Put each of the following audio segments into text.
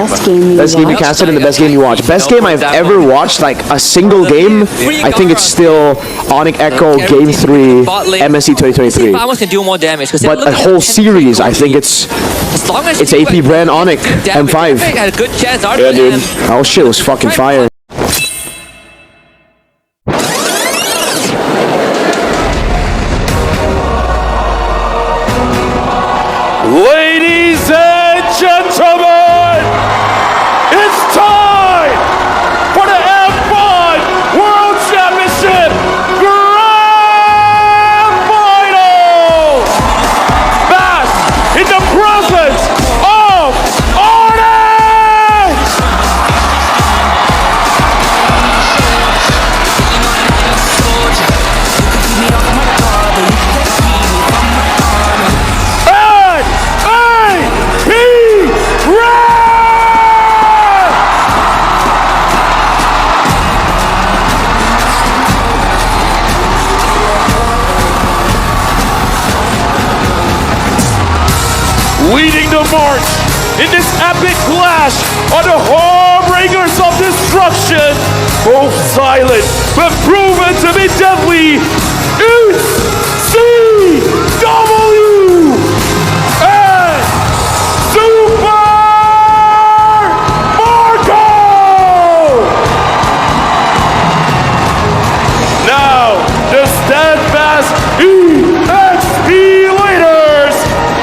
Best game you casted and the best game you watched. Best game I've ever watched, like a single game, I think it's still ONIC Echo Game 3 MSC 2023. But a whole series, I think it's AP BREN ONIC M5. Yeah, dude. Oh shit, it was fucking fire. Ladies and gentlemen, it's time for the F1 World Championship Grand Finals! Back in the presence of ONIC! Leading the march in this epic clash are the harbingers of destruction, both silent but proven to be deadly. It's CW and Super Mirko! Now, the steadfast EXP leaders,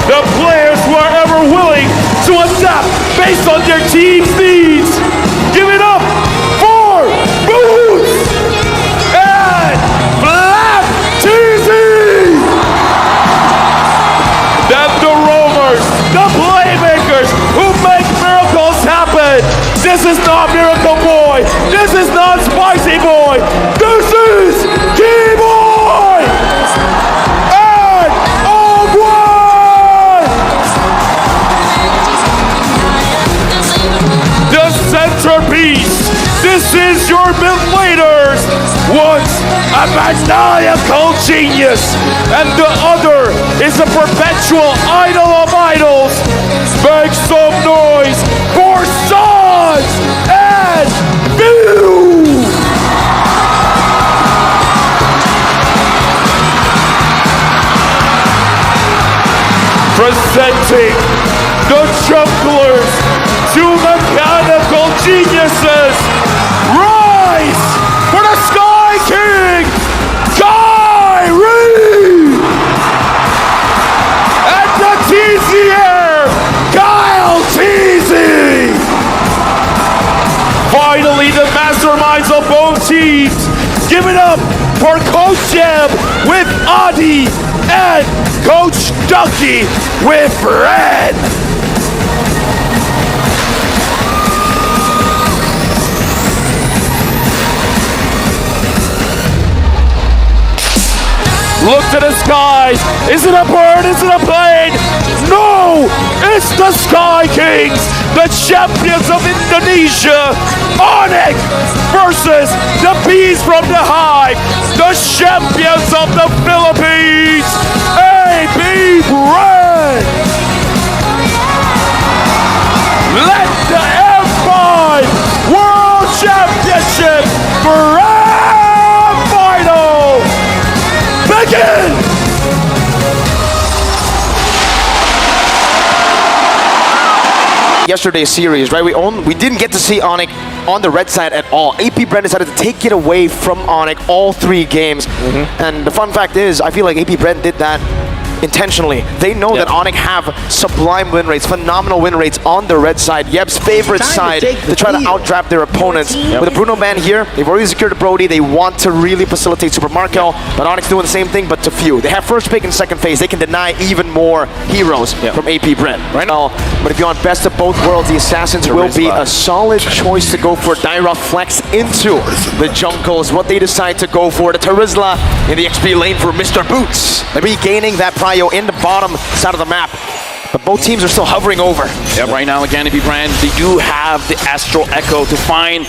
the players who are ever willing to adapt based on their team's needs. Give it up for Boots and Black TZ! Then the roamers, the playmakers who make miracles happen. This is not Miracle Boy. This is not Spicy Boy. This is Keyboy! And Ogwan! The centerpiece. This is your mid-laners. Once a maniacal genius, and the other is a perpetual idol of idols. Make some noise for Sons and View! Presenting the jugglers, two mechanical geniuses. Rise for the Sky King, Kyrie! And the TZR, Kyle TZ! Finally, the masterminds of both teams. Give it up for Coach Jeb with Adi and Coach Ducky with BREN. Look to the skies. Is it a bird? Is it a plane? No! It's the Sky Kings, the champions of Indonesia. ONIC versus the bees from the hive, the champions of the Philippines. AP BREN. Let the F5 World Championship Grand Final begin! Yesterday's series, right? We didn't get to see ONIC on the red side at all. AP BREN decided to take it away from ONIC all 3 games. And the fun fact is, I feel like AP BREN did that intentionally. They know that ONIC have sublime win rates, phenomenal win rates on the red side, Yeb's favorite side, to try to outdraft their opponents. With the Bruno ban here, they've already secured the Brody. They want to really facilitate Super Mirko, but ONIC's doing the same thing, but to few. They have first pick and second phase. They can deny even more heroes from AP BREN right now. But if you want best of both worlds, the Assassins will be a solid choice to go for. Daira flex into the jungle is what they decide to go for. The Terizla in the XP lane for Mr. Boots. They'll be gaining that prio in the bottom side of the map. but both teams are still hovering over. Yeah, right now again, BREN, they do have the Astral Echo to find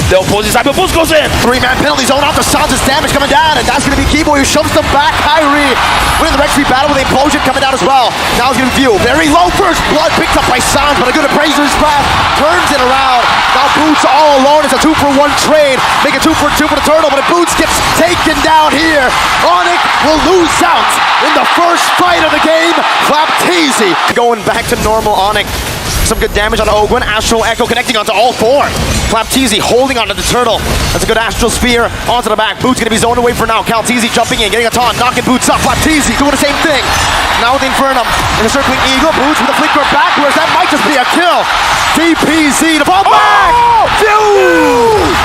the opposing side, but Boost goes in! 3-man penalty zone off the Sans' damage coming down, and that's going to be Keyboy who shoves them back. Kyrie winning the Red Street battle with the implosion coming down as well. Now he's going to view. Very low first blood picked up by Sans, but a good appraiser's path turns it around. Now Boots all alone. It's a 2-for-1 trade. Make it 2-for-2 for the Turtle, but if Boots gets taken down here, ONIC will lose out in the first fight of the game. Flapteasy going back to normal. ONIC some good damage on Ogwen. Astral Echo connecting onto all four. Flapteasy holding onto the Turtle. That's a good Astral Spear onto the back. Boots gonna be zoned away for now. Kalteezy jumping in, getting a taunt, knocking Boots up. Flapteasy doing the same thing. Now with the Infernum and the circling Eagle. Boots with a flicker backwards. That might just be a kill. DPZ to fall back.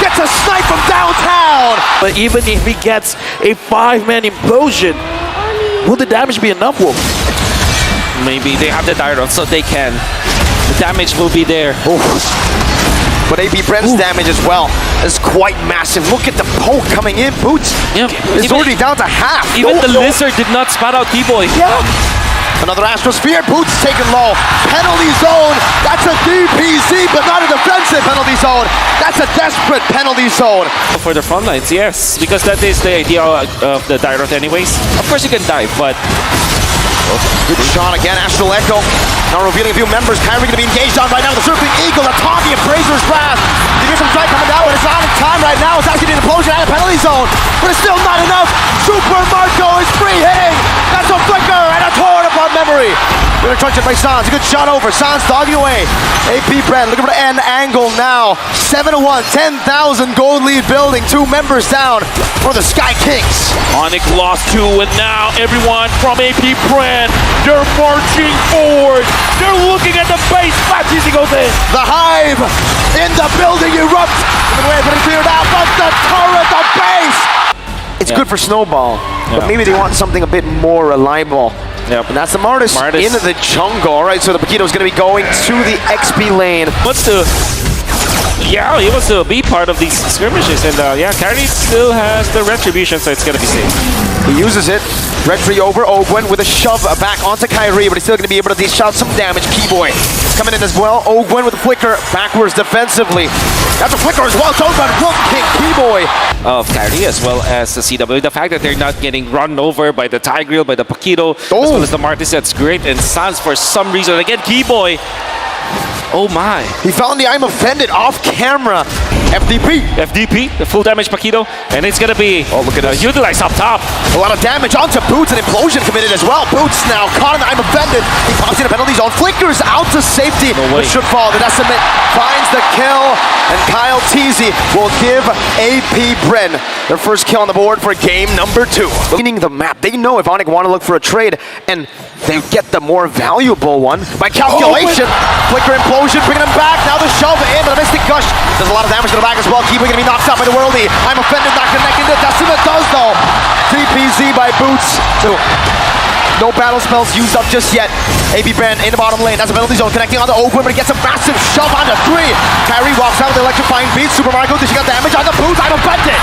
Gets a snipe from downtown. But even if he gets a 5-man implosion, will the damage be enough, Wolf? Maybe they have the Dyro, so they can. The damage will be there. Oof. But BREN's damage as well is quite massive. Look at the poke coming in. Boots is already down to half. Even the Lizard did not spot out Keyboy. Yeah. Another Astral Spear. Boots taken low. Penalty zone. That's a DPZ, but not a defensive penalty zone. That's a desperate penalty zone. For the front lines, yes. Because that is the idea of the Dyrot anyways. Of course you can dive, but... Good shot again, Astral Echo. Now revealing a few members. Kyrie going to be engaged on right now. The Circling Eagle, the taunting Appraiser's Wrath. You get some strike coming down, but it's not in time right now. It's actually an implosion out of penalty zone, but it's still not enough. Super Mirko is free hitting. That's a flicker and a torn apart memory. We're crunch it by Sans. A good shot over. Sans dogging away. BREN looking for the end angle now. 7-1, 10,000 gold lead building. 2 members down for the Sky Kings. ONIC lost 2, and now everyone from BREN, they're marching forward. They're looking at the base. Flapteasy goes in. The Hive in the building erupts. Giving away, but it's cleared out. But the turret, the base. It's good for Snowball, but maybe they want something a bit more reliable. Yep. And that's the Martis into the jungle. All right, so the Paquito's going to be going to the XP lane. What's the... Yeah, he wants to be part of these skirmishes, and yeah, Kyrie still has the retribution, so it's gonna be safe. He uses it. Retry over Ogwen with a shove back onto Kyrie, but he's still gonna be able to dish out some damage. Keyboy coming in as well. Ogwen with a flicker backwards defensively. That's a flicker as well. It's over by Rook King Keyboy. Of Kyrie as well as the CW. The fact that they're not getting run over by the Tigreal, by the Paquito, as well as the Martis, that's great. And Sans, for some reason, again, Keyboy. Oh my. He found the I'm offended off camera. FDP, the full damage Paquito, and it's gonna be look at utilized up top. A lot of damage onto Boots, and implosion committed as well. Boots now caught in the I'm offended. He pops in a penalty zone, flickers out to safety, but should fall. The Decimate finds the kill, and Kalteezy will give BREN their first kill on the board for game number 2. Cleaning the map, they know if ONIC want to look for a trade, and they get the more valuable one by calculation. Flicker implosion, bringing him back. Now the shove in, but a Mystic Gush does a lot of damage to the back as well. Keyboy gonna be knocked out by the Worldie. I'm offended, not connecting to Decimate does though. DPZ by Boots. So no battle spells used up just yet. BREN in the bottom lane. That's a penalty zone connecting onto Ogwen, but he gets a massive shove onto 3. Kyrie walks out with the electrifying beat. Super Mirko, did she got damage on the Boots? I'm offended.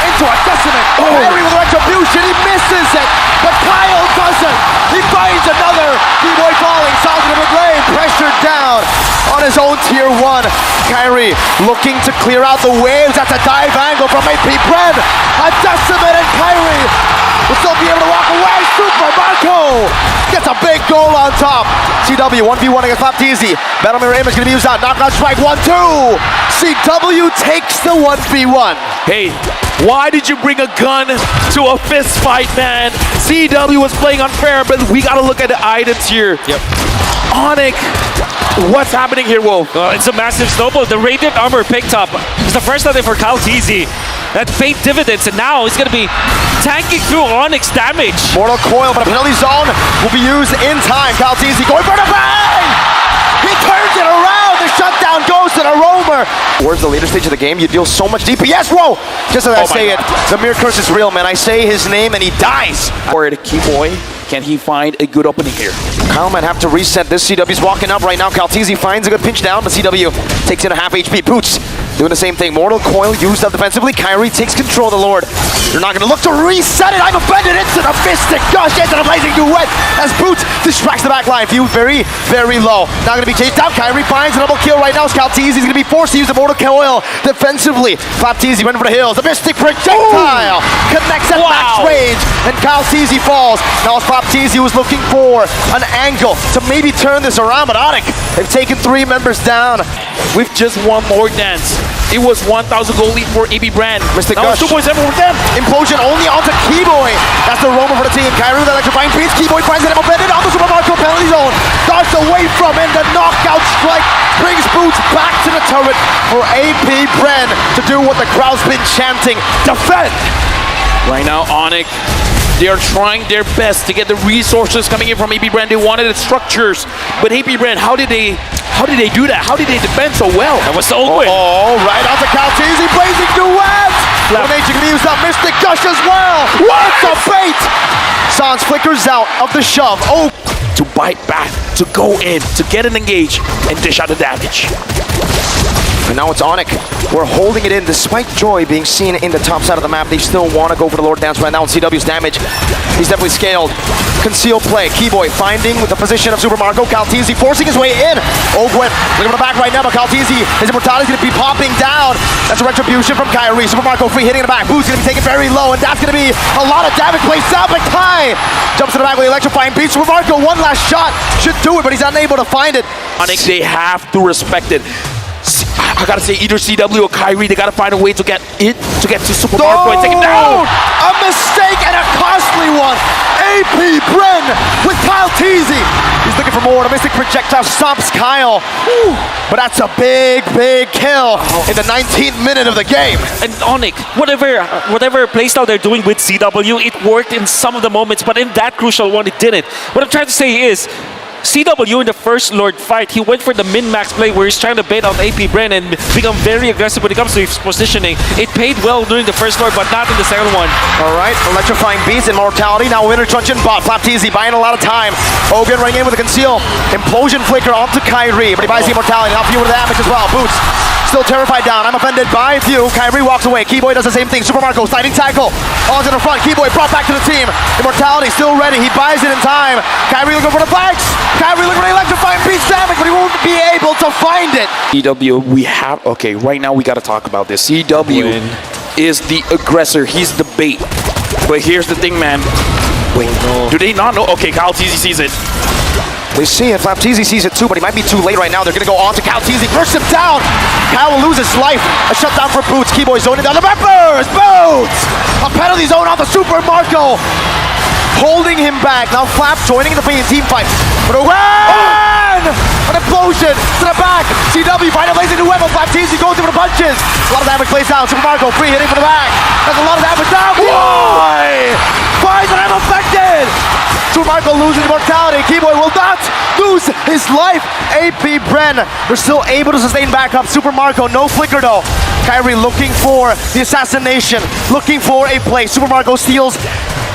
Into a Decimate. Kyrie with retribution. He misses it, but Kyle doesn't. He finds another. Keyboy falling. Sans in the mid lane. Pressured down on his own tier 1. Kyrie looking to clear out the waves. That's a dive angle from BREN. A Decimate, and Kyrie will still be able to walk away. Super Mirko gets a big goal on top. CW 1v1 against Flapteasy. Battle Mirror Image going to be used out. Knockout strike 1-2. CW takes the 1v1. Hey, why did you bring a gun to a fist fight, man? CW was playing unfair, but we got to look at the items here. Yep. ONIC, what's happening here, Wolf? It's a massive snowball. The Radiant Armor picked up. It's the first time for Kalteezy. That paid dividends, and now he's going to be tanking through ONIC's damage. Mortal Coil, but a penalty zone will be used in time. Kalteezy going for the bang! He turns it around! The shutdown goes to the roamer! Towards the later stage of the game, you deal so much DPS. Whoa! Just as I say it, the Mirror Curse is real, man. I say his name and he dies. Or the Keyboy, can he find a good opening here? Kyle might have to reset this. CW's walking up right now. Kalteezy finds a good pinch down, but CW takes in a half HP. Boots doing the same thing. Mortal Coil used up defensively. Kyrie takes control of the Lord. They're not going to look to reset it. I'm offended. Instant a Mystic Gush into the blazing duet as Boots distracts the back line. Viewed very, very low. Not going to be chased down. Kyrie finds a double kill right now. Calteezy is going to be forced to use the Mortal Coil defensively. Flapteezy went for the hills. The Mystic Projectile connects at max range, and Calteezy falls. Now it's Flapteezy who's looking for an angle to maybe turn this around, but ONIC, they've taken 3 members down. We've just won more dance. It was 1,000 goal lead for BREN. Mystic now Gush. it's 2.7 for them. Implosion only onto Keyboy. That's the roamer for the team. Kyrie with electrifying beats. Keyboy finds it embedded on the Super Marco penalty zone. Dodged away from it. The knockout strike brings Boots back to the turret for BREN to do what the crowd's been chanting. Defend! Right now, ONIC, they are trying their best to get the resources coming in from BREN. They wanted the structures, but BREN, how did they do that? How did they defend so well? That was so good. Oh, right onto Calteezy, blazing duet! Elimination can use that Mystic Gush as well. What the bait! Sans flickers out of the shove. Oh, to bite back, to go in, to get an engage, and dish out the damage. and now it's ONIC. We're holding it in despite Joy being seen in the top side of the map. They still want to go for the Lord Dance right now, and CW's damage. He's definitely scaled. Concealed play. Keyboy finding with the position of Super Marco. Calteezy forcing his way in. Ogwen looking for the back right now, but Calteezy, his immortality is going to be popping down. That's a retribution from Kyrie. Super Marco free hitting in the back. Boo's going to be taken very low, and that's going to be a lot of damage placed down. But Kai jumps to the back with the electrifying beat. Super Marco, one last shot. Should do it, but he's unable to find it. ONIC, they have to respect it. I gotta say, either CW or Kyrie, they gotta find a way to get to Super Marco and take him down. A mistake and a costly one. BREN with Calteezy. He's looking for more. The Mystic Projectile stops Kyle. Whew. But that's a big, big kill in the 19th minute of the game. And ONIC, whatever playstyle they're doing with CW, it worked in some of the moments, but in that crucial one, it didn't. What I'm trying to say is, CW in the first Lord fight, he went for the min-max play where he's trying to bait out BREN and become very aggressive when it comes to his positioning. It paid well during the first Lord, but not in the second one. All right, electrifying beats, immortality. Now winner truncheon bot. Flapteezy buying a lot of time. Ogan running in with a conceal. Implosion flicker onto Kyrie, but he buys the immortality. Now Few with the damage as well. Boots still terrified down. I'm offended by Few. Kyrie walks away. Keyboy does the same thing. Super Marco sliding tackle. Onto the front. Keyboy brought back to the team. Immortality still ready. He buys it in time. Kyrie looking for the flags. Kyrie looking for the electrifying beats damage, but he won't be able to find it. CW, we have, okay, right now we gotta talk about this. CW is the aggressor. He's the bait. But here's the thing, man. Wait, do they not know? Okay, Calteezy sees it. They see it. Flapteezy sees it too, but he might be too late right now. They're going to go on to Calteezy. Burst him down. Kyle will lose his life. A shutdown for Boots. Keyboy zoning down the members. Boots! A penalty zone on the Super Marco. Holding him back. Now Flap joining the team fight. But a win! An explosion to the back. CW finally blazing to Webber. Flapteezy goes in for the punches. A lot of damage plays down. Super Marco free hitting from the back. That's a lot of damage down. Why? Why is I'm affected? Super Marco losing immortality. Keyboy will not lose his life. BREN, they're still able to sustain back up. Super Marco, no flicker though. Kyrie looking for the assassination, looking for a play. Super Marco steals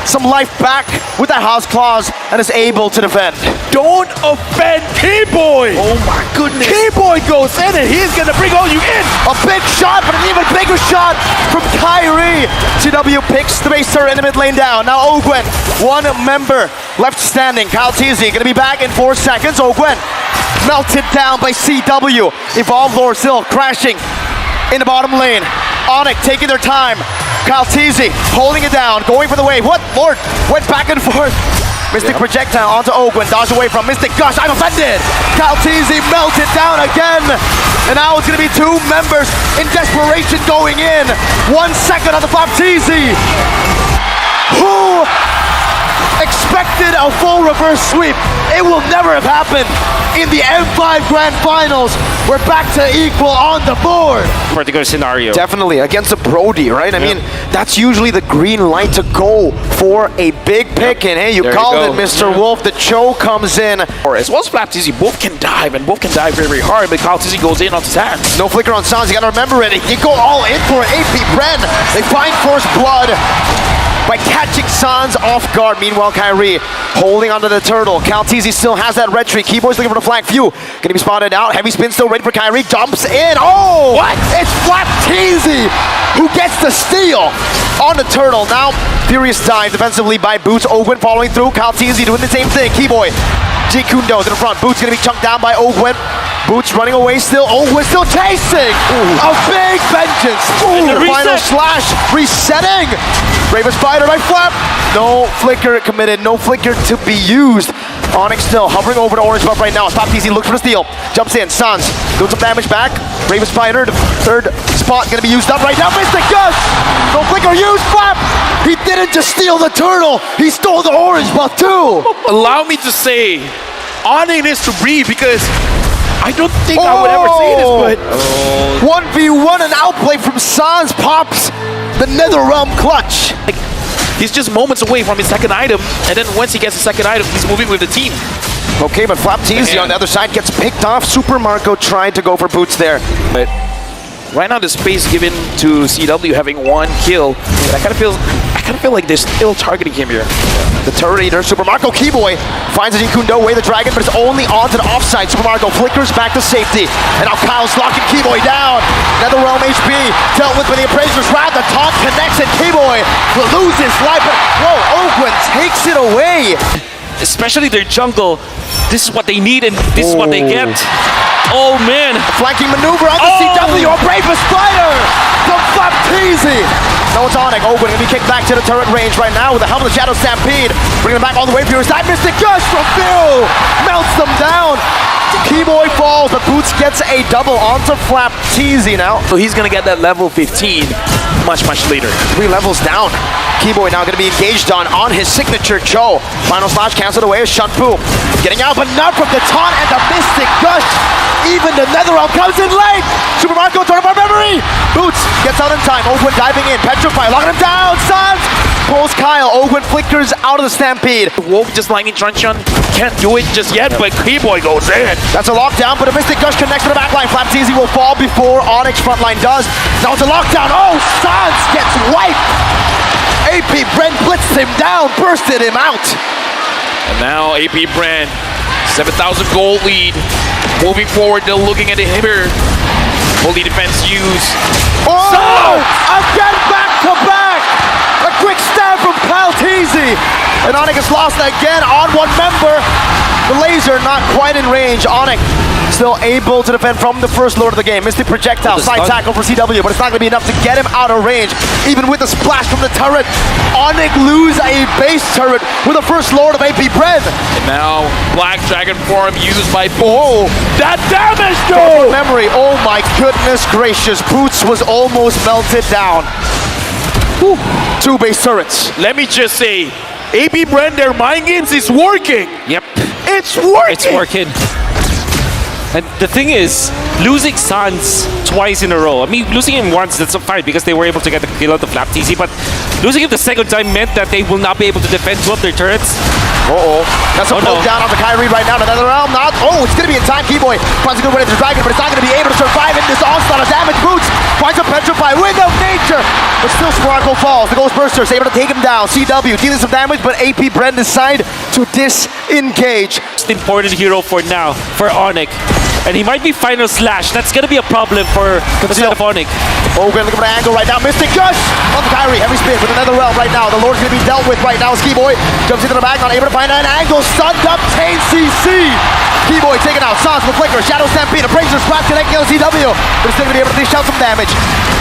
some life back with that house clause and is able to defend. Don't offend Keyboy! Oh my goodness. Keyboy goes in and he's gonna bring all you in! A big shot, but an even bigger shot from Kyrie. CW picks the base turret in the mid lane down. Now Ogwen, one member left standing. Calteezy gonna be back in 4 seconds. Ogwen melted down by CW. Evolve Lord still crashing in the bottom lane. ONIC taking their time. Calteezy holding it down, going for the wave. What? Lord went back and forth. Mystic Projectile onto Ogwen, dodge away from Mystic Gush. I'm offended. Calteezy melted down again. And now it's going to be 2 members in desperation going in. 1 second on the Flapteezy. Who expected a full reverse sweep? It will never have happened in the M5 Grand Finals. We're back to equal on the board. Particular scenario. Definitely against a Brody, right? I mean, that's usually the green light to go for a big pick. And hey, you called it, Mr. Wolf. The Cho comes in. As well as Flapteezy, both can dive, and both can dive very, very hard, but Calteezy goes in on his hands. No flicker on Sans. You gotta remember it. You go all in for BREN. They find first blood. by catching Sans off guard. Meanwhile, Kyrie holding onto the turtle. Calteezy still has that red tree. Keyboard's looking for the flank view. Gonna be spotted out. Heavy spin still ready for Kyrie. Jumps in. Oh! What? It's Flapteezy who gets the steal on the turtle. Now, furious dive defensively by Boots. Ogwen following through. Calteezy doing the same thing. Keyboy. G Kundo to the front. Boots gonna be chunked down by Ogwen. Boots running away still. Ogwen still chasing. A big vengeance. Final slash. Resetting. Bravest fighter by Flap. No flicker committed. No flicker to be used. ONIC still hovering over the orange buff right now. Flapteezy looks for the steal. Jumps in. Sans doing some damage back. Bravest fighter. The third spot gonna be used up right now. Mystic Gush. No flicker used. Flap. He didn't just steal the turtle. He stole the orange buff too. Allow me to say, ONIC needs to breathe because I don't think I would ever say this, but 1v1 an outplay from Sans pops the Netherrealm clutch. he's just moments away from his second item, and then once he gets the second item, he's moving with the team. Okay, but Flapteezy on the other side gets picked off. Super Marco tried to go for Boots there. But right now, the space given to CW having one kill, I kind of feel like they're still targeting him here. The turret eater, Super Marco Keyboy finds a Kundo away the dragon, but it's only onto the offside. Super Marco flickers back to safety. And now Kyle's locking Keyboy down. Netherrealm HP dealt with by the appraisers. Rad, the taunt connects and Keyboy will lose his life. But whoa, Ogwen takes it away. Especially their jungle. This is what they need and this is what they get. Oh man. Flanking maneuver on the CW, a bravest fighter from Flapteezy. No, it's ONIC. Ogwen gonna be kicked back to the turret range right now with the help of the Shadow Stampede. Bringing them back all the way for your side. Mystic Gush from Phil melts them down. Keyboy falls, but Boots gets a double onto Flapteezy now. So he's gonna get that level 15 much later. 3 levels down. Keyboy now gonna be engaged on his signature Cho. Final slash canceled away as Shunfu getting out, but not from the taunt and the Mystic Gush. Even the Netherrealm comes in late. Super Marco turn of our memory. Boots gets out in time. Ogwen diving in. Petrify locking him down. Sans pulls Kyle. Ogwen flickers out of the Stampede. Wolf just lightning truncheon. Can't do it just yet, but Keyboy goes in. That's a lockdown, but a Mystic Gush connects to the backline. Flapteezy will fall before ONIC's frontline does. Now it's a lockdown. Oh, Sans gets wiped. AP BREN blitzed him down, bursted him out. And now AP BREN, 7,000 gold lead. Moving forward, they're looking at the inhibitor. Holy defense use. Oh! Again back to back! A quick stab from Calteezy. And ONIC has lost again on one member. The laser not quite in range. ONIC still able to defend from the first lord of the game. Mystic projectile, side tackle for CW, but it's not going to be enough to get him out of range. Even with the splash from the turret, ONIC lose a base turret with the first lord of AP BREN. And now Black Dragon form used by that damage though! Memory, oh my goodness gracious. Boots was almost melted down. Whew. 2 base turrets. Let me just say, AP BREN, their mind games is working. Yep. It's working. It's working. And the thing is, losing Sans twice in a row. I mean, losing him once, that's a fine because they were able to get the kill out of Flapteezy, but losing him the second time meant that they will not be able to defend 2 of their turrets. That's a poke down on the Kyrie right now. Another realm, not. Oh, it's going to be in time. Keyboy finds a good way to the dragon, but it's not going to be able to survive in this onslaught of damage. Boots finds a petrify, wind of nature, but still Sparkle falls. The Ghost Burster is able to take him down. CW dealing some damage, but AP BREN decide to disengage. Most important hero for now, for ONIC. And he might be final slash. That's going to be a problem for the side of ONIC. Ogwen looking for the angle right now. Mystic Gush on the Kyrie. Heavy spin with another realm right now. The Lord's going to be dealt with right now. Keyboy jumps into the back, not able to find an angle. Stunned up, Chain CC. Keyboy taken out. Sans with flicker. Shadow Stampede. Appraiser splat connecting on CW. But still going to be able to dish out some damage.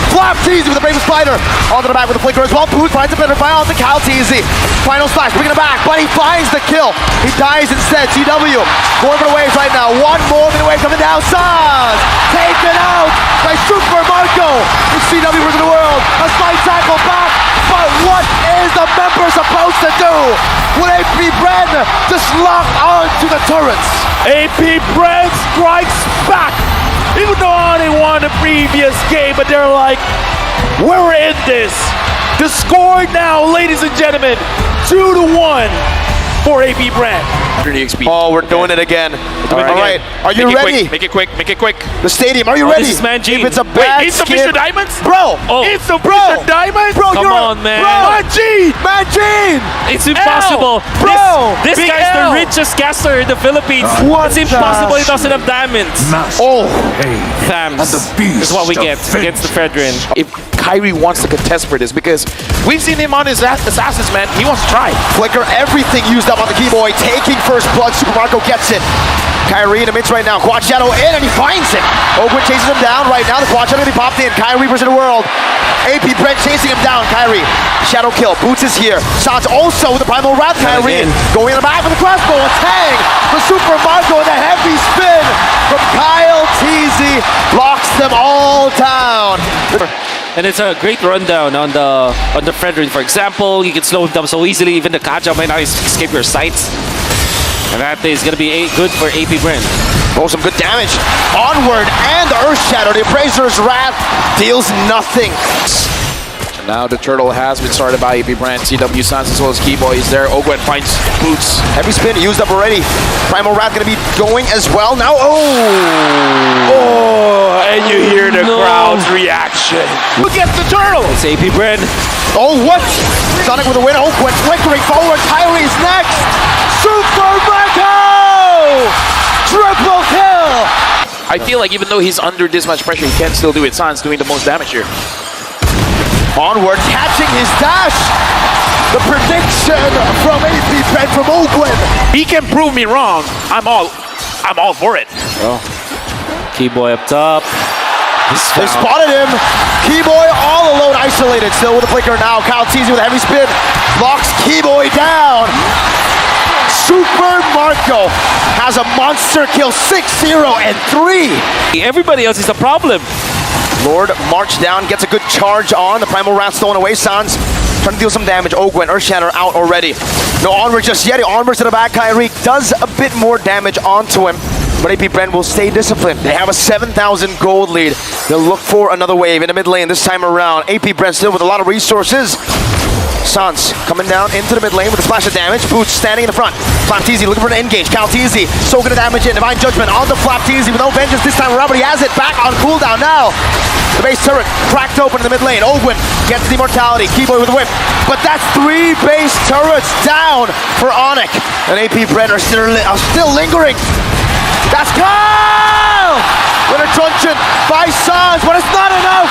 Flapteezy with the bravest spider. Onto the back with the flicker as well. Boots finds a better fire onto Calteezy. Final slash, bringing it back, but he finds the kill. He dies instead. CW going for the waves right now. One more minute wave coming down. Sans taken out by Super Marco. The CW versus the world. A slight tackle back. But what is the member supposed to do? Will AP BREN just lock on to the turrets? AP BREN strikes back. Even though ONIC won the previous game, but they're like, we're in this. The score now, ladies and gentlemen, 2-1. for AP BREN. Oh, we're doing it again. All right. Are you ready? Make it quick. Make it quick. The stadium, are you ready? This is Manjin. If it's a bad Wait, insufficient diamonds? Bro! Oh. Insufficient diamonds? Bro, Come on, man. Manjin! It's impossible. Bro! This Big guy's L. the richest caster in the Philippines. What It's impossible he doesn't have diamonds. Oh! Thams is what we get against the Fedrin. If Kyrie wants to contest for this, because we've seen him on his assassins, man. He wants to try. Flicker, everything used up on the keyboy, taking first blood. Super Marco gets it. Kyrie in the midst right now. Quad Shadow in, and he finds it. Oakwood chases him down right now. The Quad Shadow, he popped in. Kyrie versus the world. AP BREN chasing him down. Kyrie. Shadow kill. Boots is here. Sans also with the Primal Wrath. Kyrie going in the back with the crossbow. A tang for Super Marco and a heavy spin from Kyle Teasy. Locks them all down. And it's a great rundown on the Fredrin. For example, you can slow him down so easily. Even the Kaja might not escape your sights. And that is going to be good for AP BREN. Oh, some good damage. Onward and Earth Shadow. The Appraiser's Wrath deals nothing. Now the turtle has been started by AP BREN. CW Sans as well as Keyboy is there. Ogwen finds Boots. Heavy spin used up already. Primal Wrath going to be going as well. Now, And you hear the crowd's reaction. Who gets the turtle? It's AP BREN. Oh, what? Sonic with a win. Oakwood flickering forward. Kyrie's next. Super Marco! Triple kill! I feel like even though he's under this much pressure, he can still do it. Sans doing the most damage here. Onward, catching his dash. The prediction from AP BREN from Oakwood. He can prove me wrong. I'm all for it. Keyboy up top. They spotted him. Keyboy all alone, isolated. Still with a flicker now. Kyle Teasy with a heavy spin. Locks Keyboy down. Super Marco has a monster kill. 6-0 and 3. Everybody else is a problem. Lord march down, gets a good charge on. The Primal Wrath stolen away. Sans trying to deal some damage. Ogwen, Earthshatter out already. No onward just yet. He onwards to the back. Kyrie does a bit more damage onto him. But AP BREN will stay disciplined. They have a 7,000 gold lead. They'll look for another wave in the mid lane this time around. AP BREN still with a lot of resources. Sans coming down into the mid lane with a splash of damage. Boots standing in the front. Flapteezy looking for an engage. Calteezy soaking the damage in. Divine Judgment on the Flapteezy with no vengeance this time around, but he has it back on cooldown now. The base turret cracked open in the mid lane. Ogwen gets the immortality. Keyboy with a whip. But that's 3 base turrets down for ONIC. And AP BREN are still lingering. That's Kyle! With a truncheon by Sans, but it's not enough.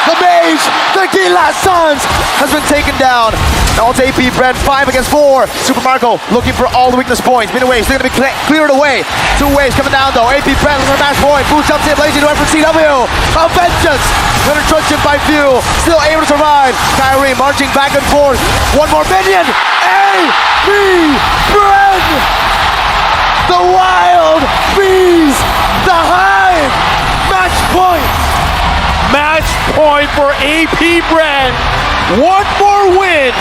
The mage, the Gila Sans, has been taken down. Now it's AP BREN 5 against 4. Super Marco looking for all the weakness points. Mid waves, they're going to be cleared away. 2 waves coming down though. AP BREN looking for a match point. Boots up to him, lazy to for CW. A vengeance. With a truncheon by Few. Still able to survive. Kyrie marching back and forth. One more minion. AP BREN. The wild bees. The hive. Match point. Match point for AP BREN. One more win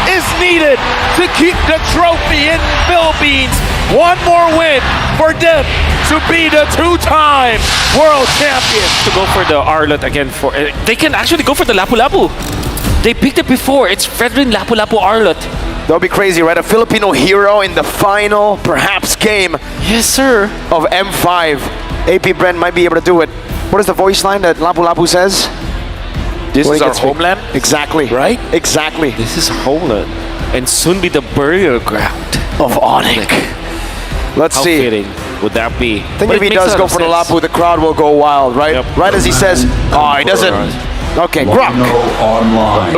is needed to keep the trophy in Philippines. One more win for them to be the 2-time world champion. To go for the Arlot again. They can actually go for the Lapu-Lapu. They picked it before. It's Fredrin Lapu-Lapu Arlot. That would be crazy, right? A Filipino hero in the final, perhaps, game Yes, sir. of M5. AP BREN might be able to do it. What is the voice line that Lapu-Lapu says? This When is he our gets big. homeland. Exactly. Right? Exactly. This is Homeland. And soon be the burial ground. Of ONIC. Let's How see. fitting would that be? I think But if he it makes does a go lot for of the sense. Lapu, the crowd will go wild, right? Yep. Right as he says, oh, he doesn't. Okay, Grok. Online.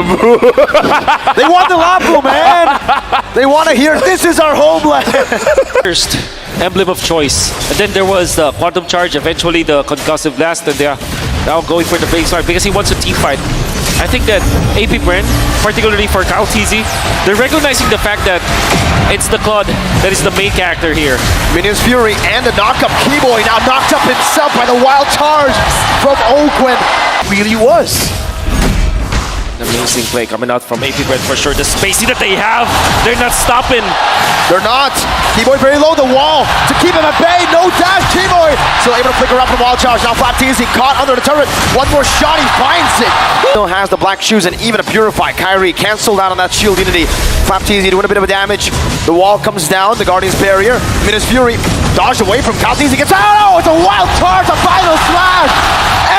They want the Lapu, man. They want to hear, this is our homeland. First emblem of choice. And then there was the Quantum Charge, eventually the Concussive Blast, and they're now going for the baseline because he wants a team fight. I think that AP BREN, particularly for Kyle Teasy, they're recognizing the fact that it's the COD that is the main character here. Minions Fury and the knockup. Keyboy now knocked up himself by the wild charge from Oakwood. Really was. Amazing play coming out from AP BREN for sure. The spacing that they have, they're not stopping. They're not. Keyboy very low, the wall to keep him at bay. No dash. Keyboy still able to flicker up from wild charge. Now Flapteezy caught under the turret. One more shot, he finds it. Still has the black shoes and even a Purify. Kyrie canceled out on that shield unity. Flapteasy doing a bit of a damage. The wall comes down, the Guardian's barrier. Minus Fury dodged away from Kalteasy, gets out. Oh, it's a wild charge, a final slash.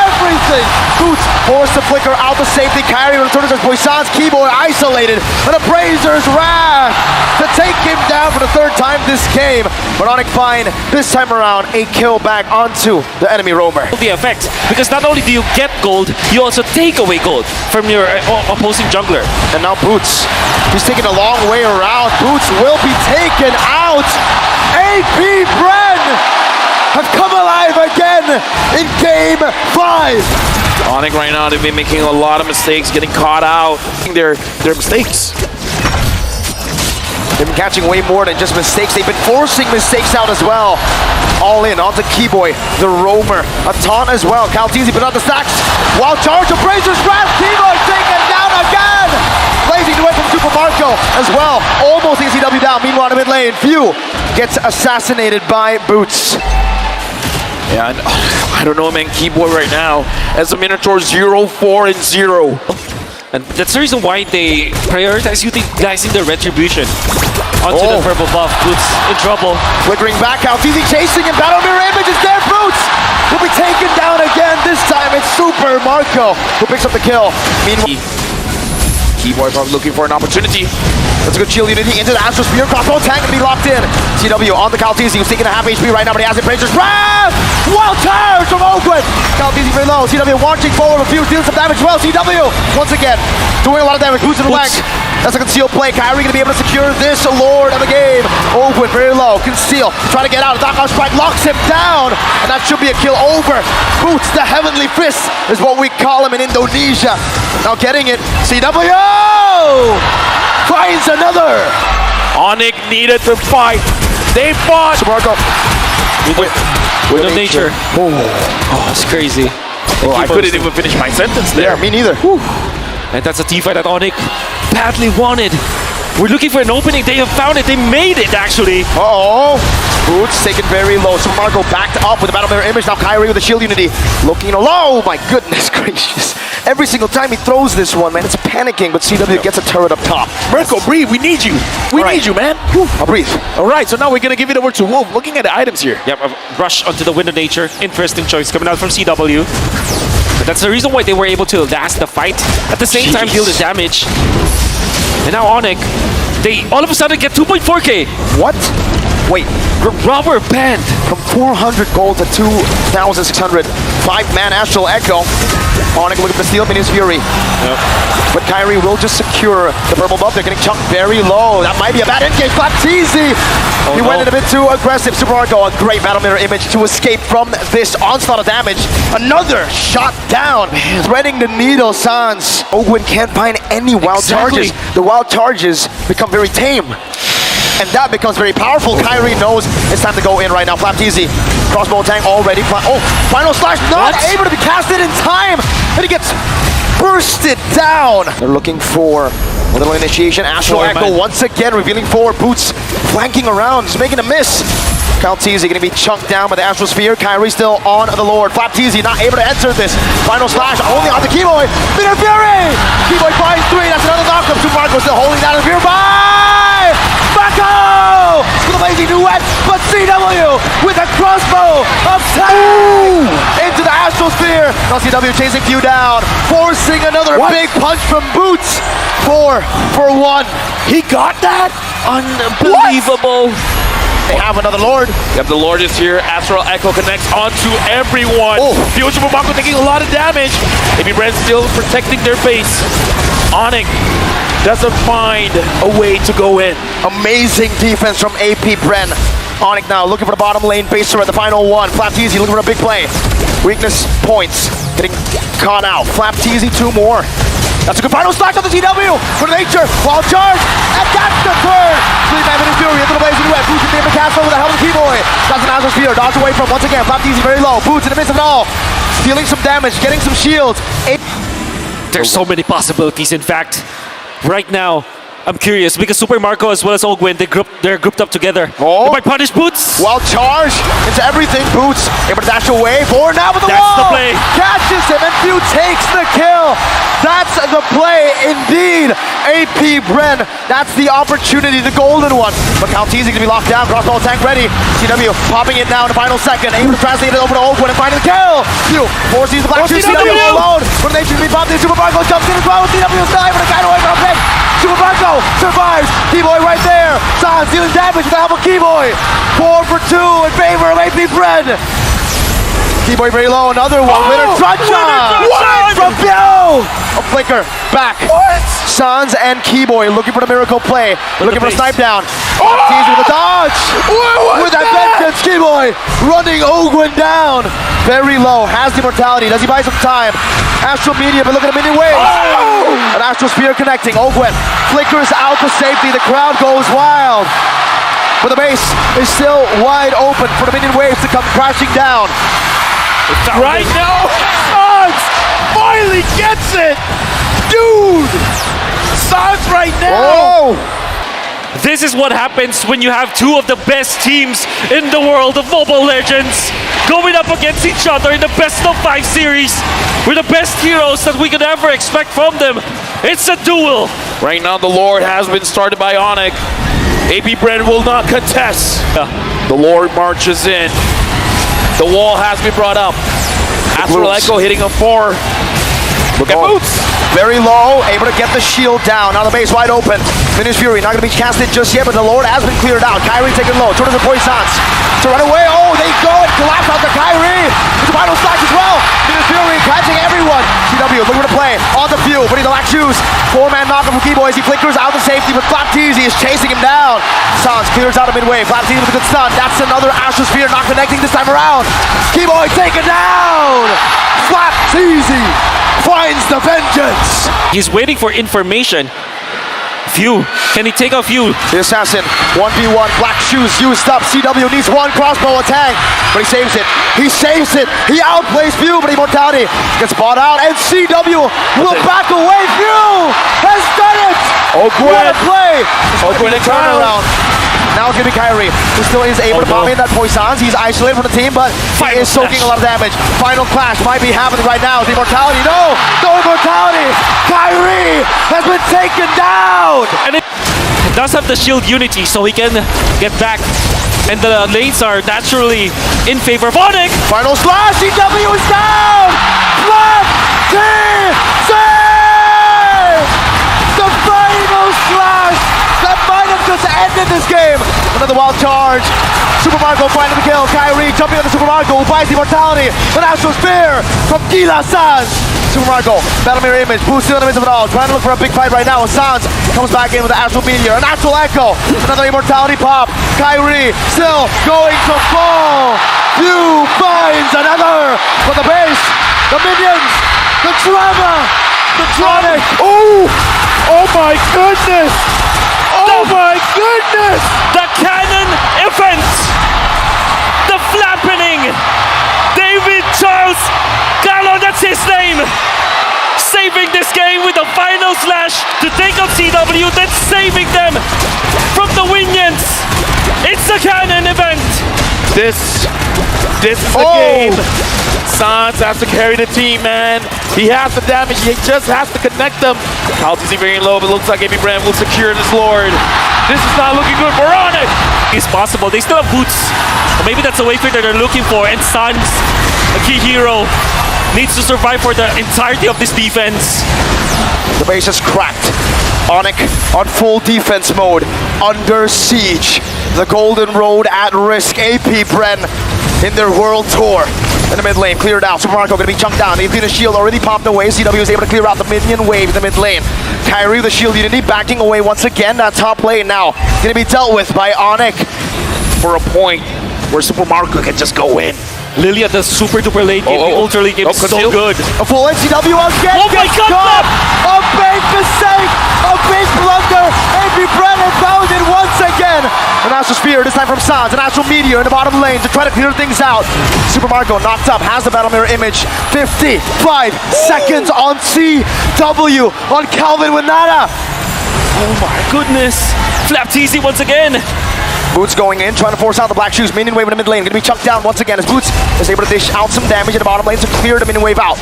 Everything. Boots forced to flicker out the safety. Kyrie returns as Poisson's keyboard isolated. And a Brazer's wrath to take him down for the third time this game. But ONIC find this time around a kill back onto the enemy roamer. The effect, because not only do you get gold, you also take away gold from your opposing jungler. And now Boots, he's taking a long way around. Boots will be taken out. AP BREN have come alive again in Game 5. ONIC right now, they've been making a lot of mistakes, getting caught out. Their mistakes. They've been catching way more than just mistakes. They've been forcing mistakes out as well. All in onto Keyboy, the roamer. A taunt as well. Kalteasy put out the stacks. Wild charge of Brazer's wrath. Keyboy taken down again. Blazing away from Super Marco as well. Almost ECW down. Meanwhile, in the mid lane, Few gets assassinated by Boots. Yeah, and, I don't know, man. Keyboy right now as a Minotaur 0-4-0. And that's the reason why they prioritize utilizing the retribution onto the purple buff. Boots in trouble. Flickering back out, Easy chasing him. Battle mirror image is there. Boots will be taken down again. This time it's Super Marco who picks up the kill. Meanwhile, Keyboy probably looking for an opportunity. that's a good shield unity into the Astro Spear. Crossbow tank to be locked in. CW on the Kalteasy, who's taking a half HP right now, but he has it. Brazer's wrath! Wild charge from Oakwood! Kalteasy very low. CW launching forward with Few, dealing some damage as well. CW once again doing a lot of damage. Boots in the leg. That's a concealed play. Kyrie gonna be able to secure this Lord of the game. Oakwood very low. Conceal. Trying to get out. Knockout strike locks him down. And that should be a kill over. Boots, the heavenly fist is what we call him in Indonesia. Now getting it. CW finds another. ONIC needed to fight. They fought. Marco. With nature. Oh, it's crazy. Oh, I couldn't even finish my sentence there. Yeah, me neither. And that's a teamfight that ONIC badly wanted. We're looking for an opening. They have found it. They made it, actually. Uh-oh. Boots taken very low. So Marco backed up with the battle mirror image. Now Kyrie with the shield unity. Looking low. My goodness gracious. Every single time he throws this one, man, it's panicking, but CW gets a turret up top. Mirko, breathe. We need you. We need you, man. I'll breathe. All right, so now we're going to give it over to Wolf. Looking at the items here. Yep, a rush onto the Wind of Nature. Interesting choice coming out from CW. But that's the reason why they were able to last the fight. At the same time, deal the damage. And now ONIC, they all of a sudden get 2.4k. What? Wait, Rubber band. from 400 gold to 2,600. 5-man Astral Echo. ONIC looking for steal, Minions Fury. Yep. But Kyrie will just secure the purple buff. They're getting chunked very low. That might be a bad engage. Flapteasy. He went in a bit too aggressive. Super Marco, a great battle mirror image to escape from this onslaught of damage. Another shot down. Threading the needle, Sans. Owen can't find any wild charges. The wild charges become very tame. And that becomes very powerful. Kyrie knows it's time to go in right now. Flapteasy. Crossbow tank already. Oh, final slash not able to be casted in time. And he gets bursted down. They're looking for a little initiation. Astral Echo once again revealing forward. Boots flanking around, just making a miss. Kalteasy gonna be chunked down by the Astral Sphere. Kyrie still on the Lord. Flapteasy not able to enter this. Final slash only on the Keyboy. Bitter Fury! Keyboy finds 3. That's another knockup. Super Marco still holding down the Fear by Marco! With a lazy duet, but CW with a crossbow of 10 into the Astral Sphere. Now CW chasing Few down, forcing another big punch from Boots. 4 for 1. He got that? Unbelievable. They have another Lord. Yep, the Lord is here. Astral Echo connects onto everyone. Future Marco taking a lot of damage. AP BREN still protecting their base. ONIC doesn't find a way to go in. Amazing defense from AP BREN. ONIC now looking for the bottom lane baser at the final one. Flapteasy looking for a big play. Weakness points. Getting caught out. Flapteasy 2 more. That's a good final slash on the CW for nature. Wild charge. And that's the third. 3-man Minions Fury into the blazing web. Boots in the castle with the helmet Keyboy. That's an Astral Spear. Dodge away from once again. Flapteasy very low. Boots in the midst of it all. Stealing some damage. Getting some shields. There's so many possibilities. In fact, right now, I'm curious because Super Marco as well as Ogwin, they're grouped up together. They might punish Boots. Wild charge into everything. Boots able to dash away. Forward now with the wall. That's the play. Catches him and Few takes the kill. That's the play indeed. AP BREN, that's the opportunity, the golden one. But Calteezy gonna be locked down, crossbow tank ready. CW popping it now in the final second, able to translate it over to Oakwood and finding the kill. Forces the black shoes, CW alone. But they should be popped in, Super Marco jumps in as well. CW's dive, but a guy away from a pick. Super Marco survives, Keyboy right there. Sans dealing damage with the help of Keyboy. 4 for 2 in favor of AP BREN. Keyboy very low, another one. Winner Truncheon from Pio. A flicker back. Sans and Keyboy looking for the miracle play, looking for a snipe down. Teasy with a dodge. With that vengeance, Keyboy running Ogwin down. Very low, has the immortality. Does he buy some time? Astral Media, but look at the minion wave. An Astral Spear connecting. Ogwin flickers out to safety. The crowd goes wild. But the base is still wide open for the minion waves to come crashing down. Right now, Sans finally gets it! Dude! Sans right now! Oh! This is what happens when you have two of the best teams in the world of Mobile Legends going up against each other in the best of 5 series with the best heroes that we could ever expect from them. It's a duel. Right now, the Lord has been started by ONIC. AP BREN will not contest. The Lord marches in. The wall has been brought up. Astral Echo hitting a 4. Look at Boots. Very low, able to get the shield down. Now the base wide open. Minish Fury not going to be casted just yet, but the Lord has been cleared out. Kyrie taking low. Jordan the Poisons to run away. Oh, they go and collapse out to Kyrie. It's a final slash as well. Minish Fury catching everyone. CW looking for the play on the few, but he's the black shoes. 4-man knockup from Keyboy as he flickers out to safety, but Flapteezy is chasing him down. Sans clears out of midway. Flapteezy with a good stun. That's another Astral Spear not connecting this time around. Keyboy taken down. Flapteezy finds the vengeance. He's waiting for information. Few. Can he take a few? The assassin, 1v1, black shoes used up. CW needs one crossbow attack, but he saves it. He saves it. He outplays Few, but immortality gets bought out, and CW will back away. Few has done it. What a play. Ogwin turnaround. Now it's going to be Kyrie, who still is able to bomb in that Poisons. He's isolated from the team, but he is soaking a lot of damage. Final clash might be happening right now. The immortality, no immortality. Kyrie has been taken down. And it does have the shield unity, so he can get back. And the lanes are naturally in favor of ONIC. Final slash, CW is down. Flapteezy! The final slash that might have just ended this game. Another wild charge. Super Marco finding the kill. Kyrie jumping on the Super Marco who buys the immortality. An Astral Spear from Gila Sans. Super Marco, Battle Mirror Image, Boost still in the midst of it all. Trying to look for a big fight right now. Sans comes back in with the Astral Meteor. An Astral Echo. Another immortality pop. Kyrie still going to fall. Few finds another. For the base, the minions, the drama, the Tronic. Oh my goodness! Oh my goodness! The cannon event. The flappening. David Charles Gallo, that's his name. Saving this game with the final slash to take up CW, then saving them from the Winions. It's the cannon event. This is the game. Sans has to carry the team, man. He has the damage. He just has to connect them. Calteezy very low, but looks like AP BREN will secure this Lord. This is not looking good for ONIC. It's possible. They still have boots. Or maybe that's the wayfair that they're looking for. And Sans, a key hero, needs to survive for the entirety of this defense. The base is cracked. ONIC on full defense mode, under siege. The Golden Road at risk. AP BREN in their world tour. In the mid lane, cleared out. Super Marco gonna be chunked down. The Infinite Shield already popped away. CW is able to clear out the minion wave in the mid lane. Kyrie with the shield unity backing away once again. That top lane now gonna be dealt with by ONIC. For a point where Super Marco can just go in. Lilia, the super duper late game, the ultra late game is so good. A full NCW again. Oh my God! A big mistake! A big blunder! AP BREN has found it once again! An Astral Spear, this time from Sans. An Astral Meteor in the bottom lane to try to clear things out. Super Marco knocked up, has the Battle Mirror Image. 55 seconds on CW on Calvin Winata. Oh my goodness! Flapteezy once again. Boots going in, trying to force out the black shoes. Minion wave in the mid lane, gonna be chucked down once again as Boots is able to dish out some damage in the bottom lane to clear the minion wave out.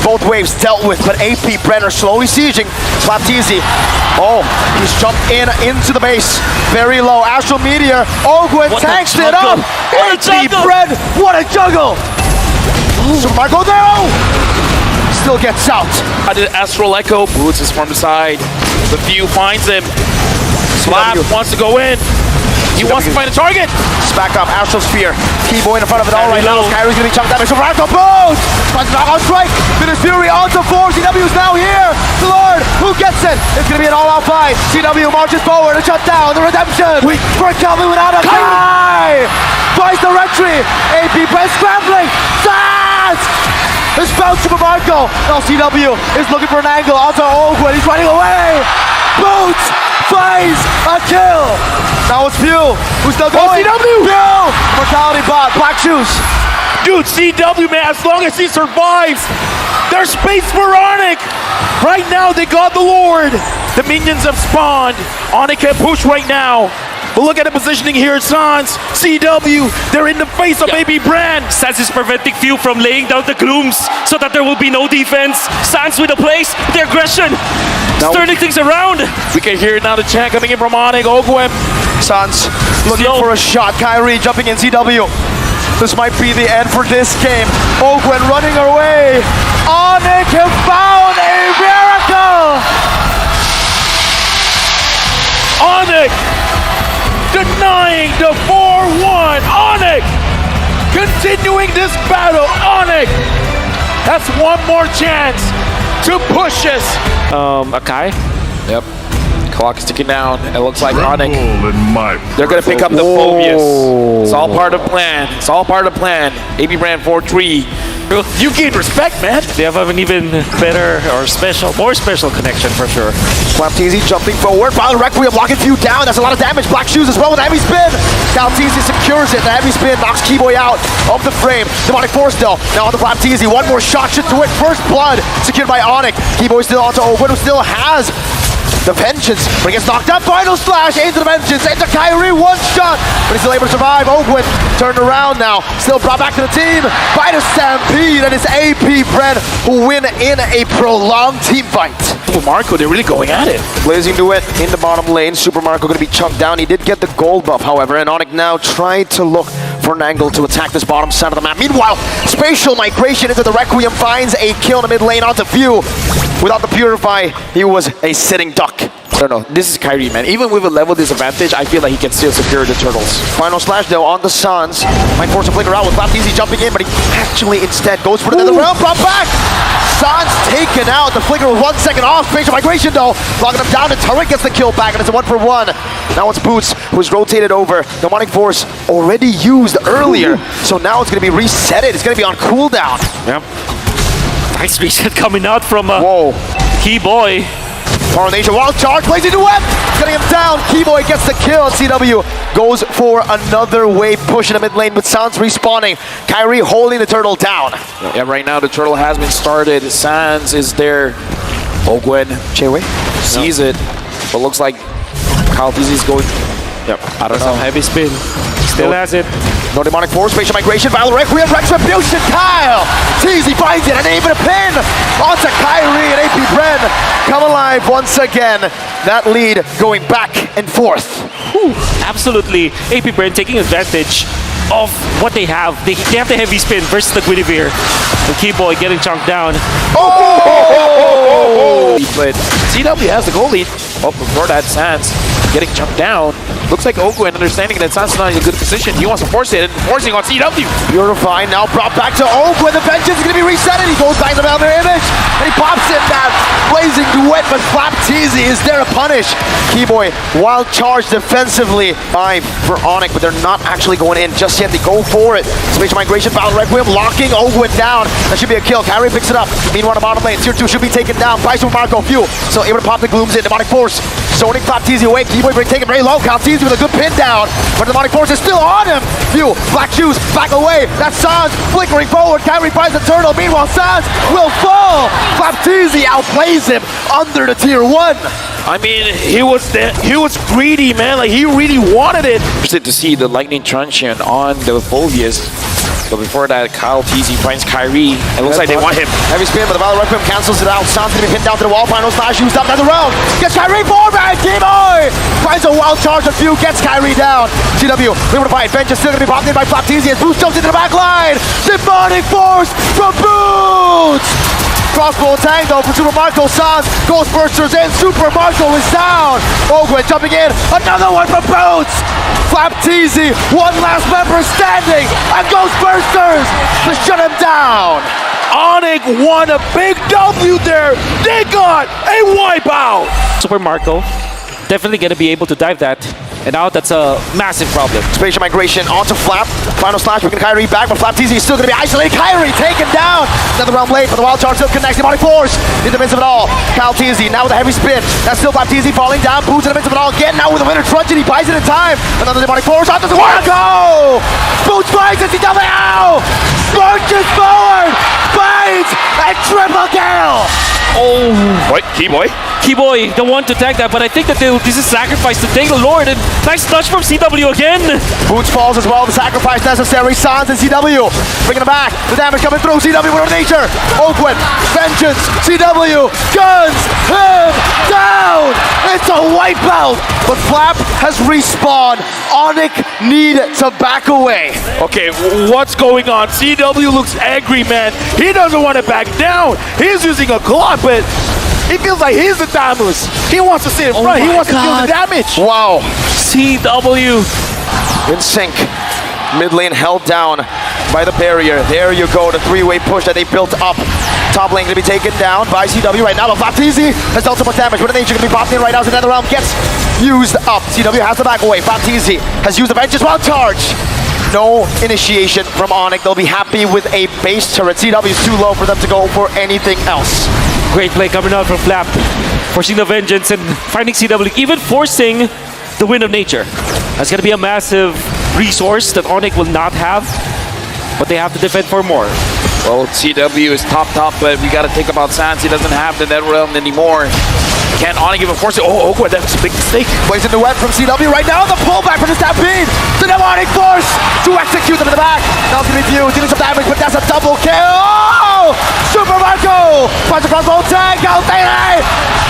Both waves dealt with, but AP Brenner slowly sieging. Flapteezy. Oh, he's jumped into the base. Very low. Astral Meteor. Ogwen What a tanks it juggle. up. What a AP juggle. Bren. What a juggle. Super Marco there. Still gets out. I did Astral Echo. Boots is from the side. The few finds him. Slap wants to go in. He wants to find a target. Just back up. Astral Sphere. T-Boy in front of it all Very right now. low. Kyrie's gonna be chunked damage. Super Marco boots. Finds a knockout strike. Finish Fury onto 4. CW is now here. The Lord, who gets it? It's gonna be an all-out fight. CW marches forward to shut down the redemption. For Calvin without a guy. Finds the retry. AP Bren scrambling. Dance! It's found Super Marco. Now CW is looking for an angle onto Ogwen. He's running away. Boots finds a kill. Now it's Pew who's still going. CW! Pew! Mortality bot. Black shoes. Dude, CW, man, as long as he survives, there's space for ONIC. Right now, they got the Lord. The minions have spawned. ONIC can push right now. But look at the positioning here, Sans. CW, they're in the face of AP Bren. Sans is preventing Few from laying down the glooms so that there will be no defense. Sans with the place, the aggression, turning things around. We can hear now the chant coming in from ONIC. Ogwen. Suns looking Slow. for a shot. Kyrie jumping in CW. This might be the end for this game. Ogwen running away. ONIC have found a miracle. ONIC denying the 4-1. ONIC continuing this battle. ONIC has one more chance to push us. Akai? Yep. Clock is ticking down. It looks like ONIC. Tremble in my They're gonna pick up the Phobius. It's all part of the plan. It's all part of the plan. AP Bren 4-3. You gain respect, man. They have an even better or more special connection for sure. Flapteezy jumping forward. Violent Requiem blocking Few down. That's a lot of damage. Black shoes as well with the heavy spin. Flapteezy secures it. The heavy spin knocks Keyboy out of the frame. Demonic Force still. Now on the Flapteezy. One more shot should do it. First blood secured by ONIC. Keyboy still onto Ogwen, who still has the Vengeance, but he gets knocked out. Final slash into the Vengeance, into Kyrie, one shot, but he's still able to survive. Ogwen turned around now, still brought back to the team by the Stampede, and it's AP Bren who win in a prolonged team fight. Well, Marco, they're really going at it. Blazing to it in the bottom lane. Super Marco going to be chunked down. He did get the gold buff, however, and ONIC now tried to look for an angle to attack this bottom side of the map. Meanwhile, Spatial Migration into the Requiem finds a kill in the mid lane onto Few. Without the Purify, he was a sitting duck. I don't know. This is Kyrie, man. Even with a level disadvantage, I feel like he can still secure the turtles. Final slash though on the Suns. Might force a flicker out with Flapteezy jumping in, but he actually instead goes for the nether realm. Brought back. Suns taken out. The flicker with 1 second off. Spatial Migration though, locking him down. The turret gets the kill back, and it's a 1-for-1. Now it's Boots who's rotated over. Demonic Force already used earlier, so now it's going to be resetted. It's going to be on cooldown. Yep. Nice reset coming out from Whoa. Keyboy. Coronation wild charge, plays into web, getting him down. Keyboy gets the kill, and CW goes for another wave push in the mid lane with Sans respawning. Kyrie holding the turtle down. Yeah, right now the turtle has been started. Sans is there. Ogwen Chewe sees it, but looks like Flapteezy is going. Yep, I don't know. Heavy spin. Still has it. No Demonic Force, Spatial Migration, Violent Requiem, Retribution, Kyle! Teasy finds it, and even a pin onto Kyrie, and AP Bren come alive once again. That lead going back and forth. Whew. Absolutely. AP Bren taking advantage of what they have. They have the heavy spin versus the Guinevere. The Keyboy getting chunked down. But CW has the goal lead. Oh, before that, Sans getting jumped down. Looks like Ogwen understanding that Sans is not in a good position. He wants to force it, and forcing on CW. Purify now brought back to Ogwen. The Vengeance is going to be reset, and he goes back to the Melbourne image, and he pops in that blazing duet, but Flapteezy is there to punish. Keyboy, wild charge defensively for ONIC, but they're not actually going in just yet. They go for it. Spatial Migration, Violent Requiem, locking Ogwen down. That should be a kill. Kyrie picks it up. Meanwhile, the bottom lane, Tier 2 should be taken down by Super Marco. Few, so able to pop the glooms in. Demonic Force, zoning Flapteezy away. Keyboy taken very low. Flapteezy with a good pin down, but the Demonic Force is still on him. Few, Black Shoes, back away. That's Sans flickering forward. Kyrie finds the turtle. Meanwhile, Sans will fall. Flapteezy outplays him under the Tier 1. I mean, he was greedy, man. Like, he really wanted it. Interested to see the Lightning Truncheon on the Fulvius. But before that, Kyle TZ finds Kyrie. It looks like they want him. Heavy spin, but the Valorant Pimp cancels it out. Sounds gonna be pinned down to the wall. Final slash used up another round. Gets Kyrie forward, T-Boy! Finds a wild charge on few, gets Kyrie down. CW, able to fight. Bench is still gonna be popped in by Flapteezy as Boots jumps into the back line. Demonic force from Boots! Crossbow tag though for Super Marco. Sans, Ghostbusters in. Super Marco is down. Ogwen jumping in. Another one from Boots. Flapteezy, one last member standing. And Ghostbusters to shut him down. ONIC won a big W there. They got a wipeout. Super Marco definitely going to be able to dive that. And now that's a massive problem. Spatial migration onto Flap. Final slash, bringing Kyrie back, but Flapteezy is still going to be isolated. Kyrie taken down. Another round late, but the wild charge still connects. Demonic force in the midst of it all. Kyle TZ now with a heavy spin. That's still Flapteezy falling down. Boots in the midst of it all again. Now with a winner truncheon, he buys it in time. Another demonic force onto the Marco. Boots finds it. CW. Marches forward. Finds a triple kill. Oh, what? Keyboy? Keyboy, the one to tag that, but I think that this is sacrifice to take the Lord. And nice touch from CW again. Boots falls as well. The sacrifice necessary. Sans and CW bringing it back. The damage coming through. CW with nature. Oakwood, vengeance. CW guns him down. It's a wipeout. But Flap has respawned. ONIC need to back away. Okay, what's going on? CW looks angry, man. He doesn't want to back down. He's using a clock, but he feels like he's the Damus. He wants to sit in front. He wants to deal the damage. Wow. CW. In sync. Mid lane held down by the barrier. There you go, the three-way push that they built up. Top lane gonna be taken down by CW right now. But Flapteezy has dealt so much damage. But nature gonna be popped in right now. So another round gets used up. CW has the back away. Flapteezy has used the bench as well. Charge. No initiation from ONIC. They'll be happy with a base turret. CW is too low for them to go for anything else. Great play coming out from Flap. Forcing the vengeance and finding CW. Even forcing the Wind of Nature. That's gonna be a massive resource that ONIC will not have. But they have to defend for more. Well, CW is top, but we got to think about Sans. He doesn't have the net realm anymore. Can't ONIC even force it. Oh, that's a big mistake. Plays in the web from CW right now. The pullback from the stampede. The demonic force to execute them in the back. Now it's going to be View dealing some damage, but that's a double kill. Oh! Super Marco finds a crossbow tag. Galtene.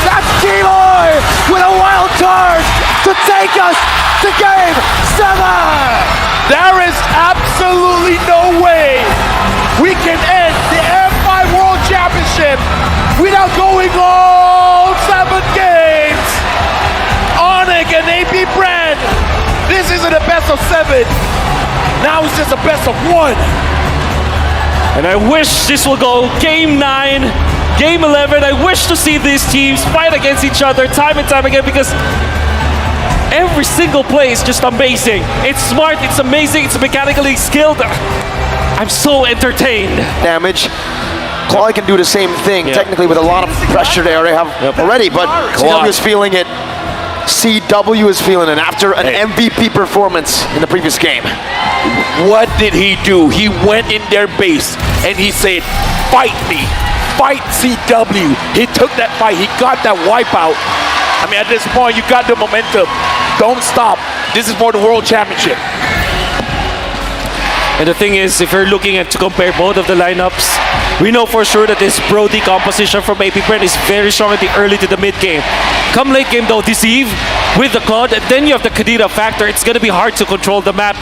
That's Keyboy with a wild charge to take us to game 7. There is absolutely no way we can end the F5 World Championship without going all 7 games. ONIC and AP BREN. This isn't a best of 7. Now it's just a best of 1. And I wish this will go game 9, game 11. I wish to see these teams fight against each other time and time again because every single play is just amazing. It's smart, it's amazing, it's mechanically skilled. I'm so entertained. Damage. Claw can do the same thing, technically with a lot of pressure they already have already, but CW is feeling it. CW is feeling it after an MVP performance in the previous game. What did he do? He went in their base and he said, fight me, fight CW. He took that fight, he got that wipeout. I mean, at this point, you got the momentum. Don't stop. This is for the World Championship. And the thing is, if you're looking at to compare both of the lineups, we know for sure that this Brody composition from AP BREN is very strong at the early to the mid game. Come late game though, Deceive with the Claude, and then you have the Kadira factor. It's gonna be hard to control the map.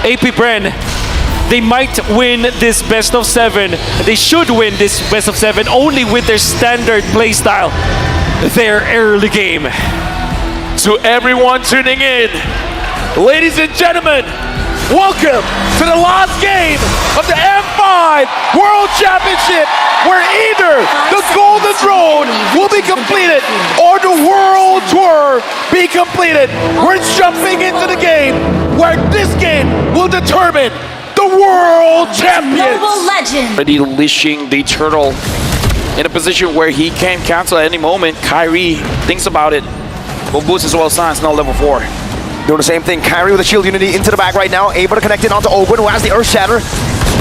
AP BREN, they might win this best of 7. They should win this best of 7 only with their standard playstyle. Their early game. To everyone tuning in, ladies and gentlemen, welcome to the last game of the M5 World Championship, where either the Golden Throne will be completed or the World Tour be completed. We're jumping into the game where this game will determine the World Champions. Noble legend. Already leashing the turtle in a position where he can cancel at any moment. Kyrie thinks about it. Will boost as well. Sans now level 4. Doing the same thing. Kyrie with the shield unity into the back right now. Able to connect it onto Ogwen, who has the Earth Shatter.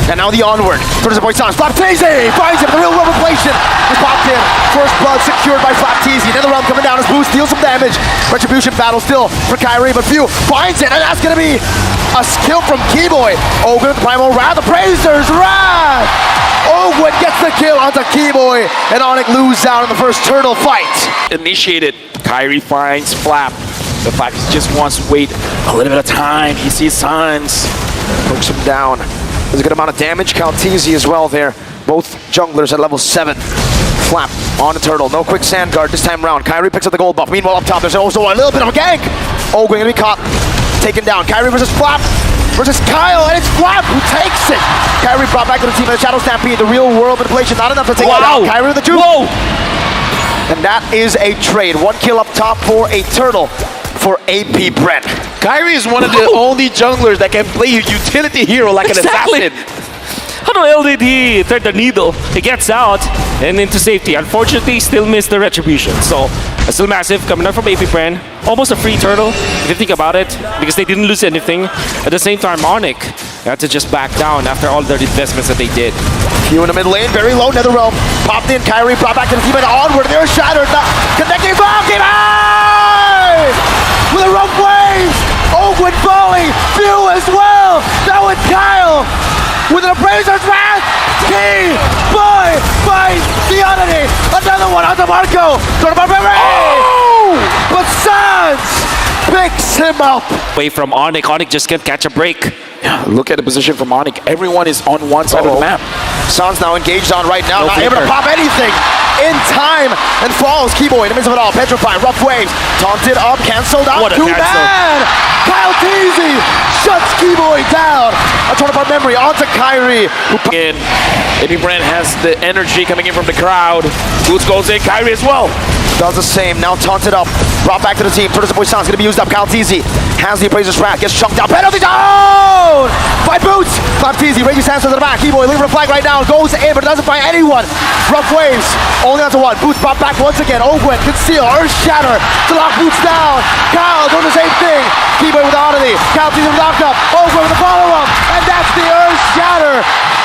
And now the onward. Turns the boy Sans. Flapteezy finds him. The real world replacement is popped in for First blood secured by FALCONS. Another round coming down as Boost deals some damage. Retribution battle still for Kyrie, but Few finds it, and that's gonna be a skill from Keyboy. Ogun with the primal wrath, the Brazers wrath. Ogun gets the kill onto Keyboy, and ONIC lose out in the first turtle fight. Initiated. Kyrie finds Flap. The FALCONS just wants to wait a little bit of time. He sees signs. Pokes him down. There's a good amount of damage. Kaltizi as well there. Both junglers at level 7. Flap on the turtle. No quick sand guard this time around. Kyrie picks up the gold buff. Meanwhile, up top, there's also a little bit of a gank. Ogun gonna be caught. Taken down. Kyrie versus Flap versus Kyle, and it's Flap who takes it. Kyrie brought back to the team in the Shadow Stampede. The real world manipulation, not enough to take it down. Kyrie with the juke. Whoa! And that is a trade. 1 kill up top for a turtle for AP BREN. Kyrie is one of the only junglers that can play a utility hero like an assassin. How the hell did he thread the needle? He gets out and into safety. Unfortunately, still missed the retribution. So, still massive coming up from AP BREN. Almost a free turtle, if you think about it, because they didn't lose anything. At the same time, ONIC had to just back down after all their investments that they did. Few in the mid lane, very low, Netherrealm. Popped in, Kyrie brought back to the team and onward. They're shattered. Connecting Falcon. With a rough wave. Ogun falling. Few as well. Now with Kyle. With an Abraser's wrath. Boy finds the oddity. Another one onto Mirko. But Sans picks him up. Away from ONIC. ONIC just can't catch a break. Yeah, look at the position from ONIC. Everyone is on one side of the map. Sans now engaged on right now. No not flicker. able to pop anything in time and falls. Keyboy in the midst of it all. Petrifying, rough waves. Taunted up, cancelled out. What a 2-man. cancel. Kyle Teasy shuts Keyboy down. A turn apart memory onto Kyrie. Again, AP BREN has the energy coming in from the crowd. Boots goes in, Kyrie as well. Does the same, now taunted up. Brought back to the team. Turtles Boy Sans gonna be used up. Kaltizi has the Appraiser's wrath. Gets chunked out. Penalty down! By Boots! FALCONS raises hands to the back. Keyboy leaving a flag right now. Goes in, but doesn't find anyone. Rough waves. Only onto one. Boots brought back once again. Ogun, conceal, Earth Shatter to lock Boots down. Kyle doing the same thing. Keyboy with the oddity. Kaltizi with the knock-up. Ogun with the follow-up. And that's the Earth Shatter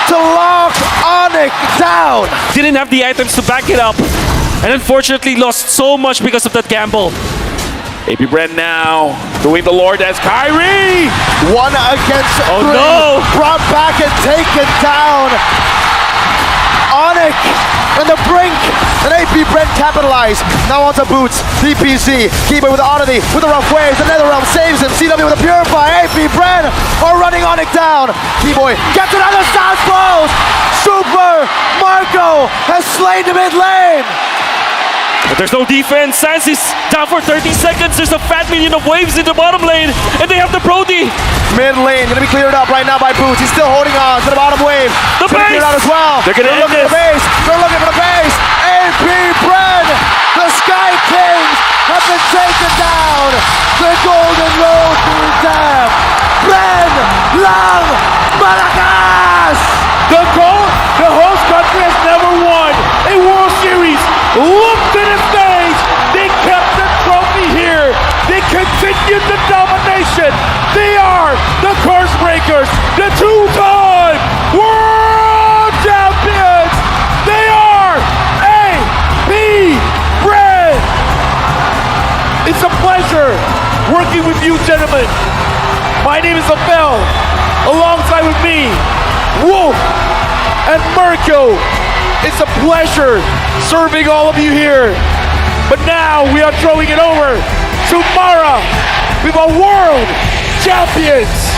to lock ONIC down. Didn't have the items to back it up. And unfortunately lost so much because of that gamble. AP BREN now doing the Lord as Kyrie. 1 against 3. no. Brought back and taken down. ONIC and the brink. And AP BREN capitalized. Now onto Boots. DPC. Keyboy with the oddity. With the rough waves. The Netherrealm saves him. CW with the Purify. AP BREN are running ONIC down. Keyboy gets another Sans blows. Super Mirko has slain the mid lane. But there's no defense. Sans is down for 30 seconds. There's a fat million of waves in the bottom lane. And they have the Brody. Mid lane gonna be cleared up right now by Boots. He's still holding on to the bottom wave. The Gonna base! clear out as well. They're gonna end looking this. for the base. They're looking for the base. AP BREN, the Sky Kings have been taken down. The Golden Road to Dam. BREN, Lang, Maracas. The host country has never won a World Series. Look to the stage. They kept the trophy here. They continued the domination. They are the Curse Breakers, the 2-time World Champions. They are AP BREN. It's a pleasure working with you, gentlemen. My name is Abel. Alongside with me, Wolf and Mirko. It's a pleasure serving all of you here. But now we are throwing it over to Mara with our world champions.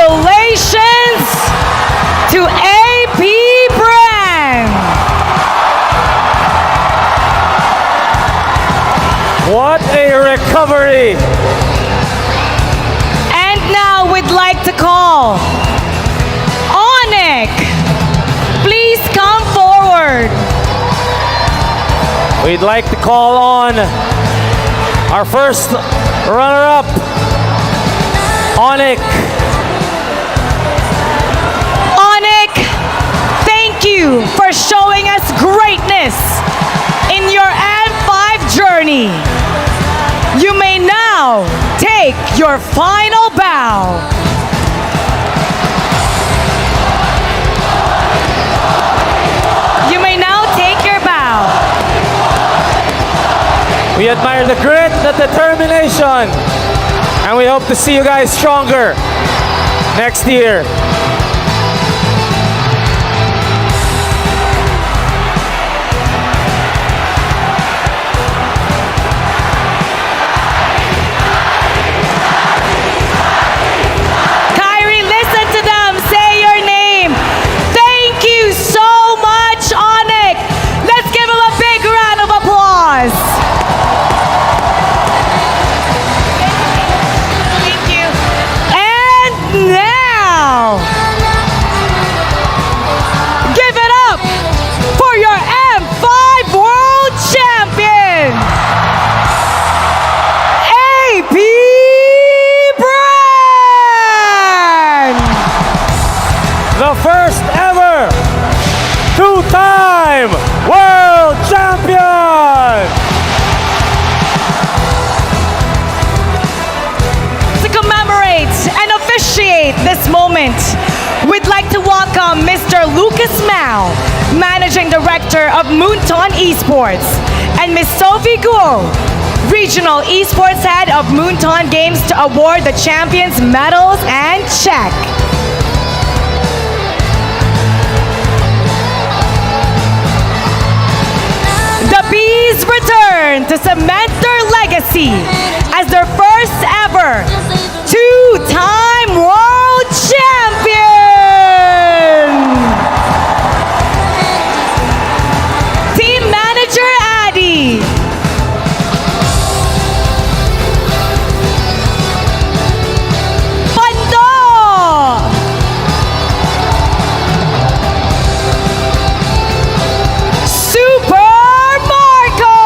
Congratulations to AP BREN! What a recovery! And now we'd like to call ONIC we'd like to call on our first runner-up, ONIC. ONIC, thank you for showing us greatness in your N5 journey. You may now take your final bow. You may now take your bow. We admire the grit, the determination, and we hope to see you guys stronger next year. Kyrie, listen to them. Say your name. Thank you so much, ONIC. Let's give him a big round of applause. Thank you. And now, give it up for your M5 World Champion, AP BREN! The first ever two-time world champion! To commemorate and officiate this moment, we'd like to welcome Mr. Lucas Mao, Managing Director of Moonton Esports, and Ms. Sophie Guo, Regional Esports Head of Moonton Games, to award the champions medals and check. The Bees return to cement their legacy as their first ever two-time world champion. Team Manager Addy. Pando. Super Marco.